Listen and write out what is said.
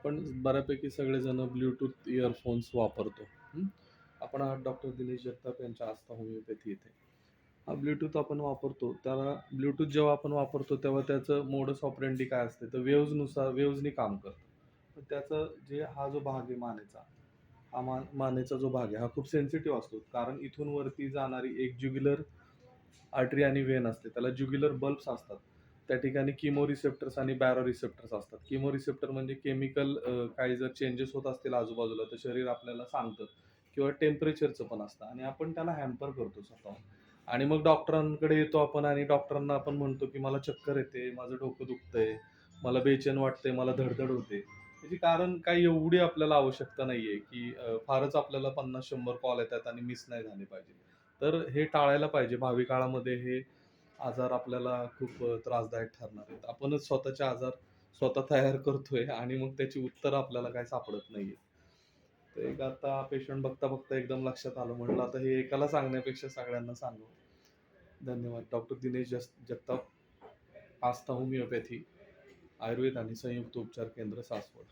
आपण बऱ्यापैकी सगळेजण ब्लूटूथ इयरफोन्स वापरतो. हं. आपण आहात डॉक्टर दिनेश जगताप यांच्या आस्था होमिओपॅथी येथे. हा ब्लूटूथ आपण वापरतो. त्याला ब्लूटूथ जेव्हा आपण वापरतो तेव्हा त्याचं मोडस ऑपरेंडी काय असते तर वेव्हजनी काम करतं. तर त्याचं हा जो भाग आहे मानेचा, हा मानेचा जो भाग आहे हा खूप सेन्सिटिव्ह असतो. कारण इथून वरती जाणारी एक ज्युग्युलर आर्टरी आणि वेन असते. त्याला ज्युग्युलर बल्ब्स असतात. त्या ठिकाणी किमो रिसेप्टर्स आणि बॅरो रिसेप्टर्स असतात. किमो रिसेप्टर म्हणजे केमिकल काही जर चेंजेस होत असतील आजूबाजूला तर शरीर आपल्याला सांगतं किंवा टेम्परेचरचं पण असतं आणि आपण त्याला हॅम्पर करतो स्वतःहून. आणि मग डॉक्टरांकडे येतो आपण आणि डॉक्टरांना आपण म्हणतो, की मला चक्कर येते, माझं डोकं दुखतंय, मला बेचैन वाटतंय, मला धडधड होते. त्याची कारण काही एवढी आपल्याला आवश्यकता नाहीये, की फारच आपल्याला 50-100 कॉल येतात आणि मिस नाही झाले पाहिजे. तर हे टाळायला पाहिजे. भावी काळामध्ये हे आजार आपल्याला खूप त्रासदायक ठरणार आहेत. आपणच स्वतःचे आजार स्वतः तयार करतोय आणि मग त्याची उत्तरं आपल्याला काही सापडत नाहीये. तर एक आता पेशंट बघता-बघता एकदम लक्षात आलं. म्हटलं आता हे एकाला सांगण्यापेक्षा सगळ्यांना सांगावं. धन्यवाद. डॉक्टर दिनेश जगताप, आस्था होमिओपॅथी, आयुर्वेद आणि संयुक्त उपचार केंद्र, सासवड.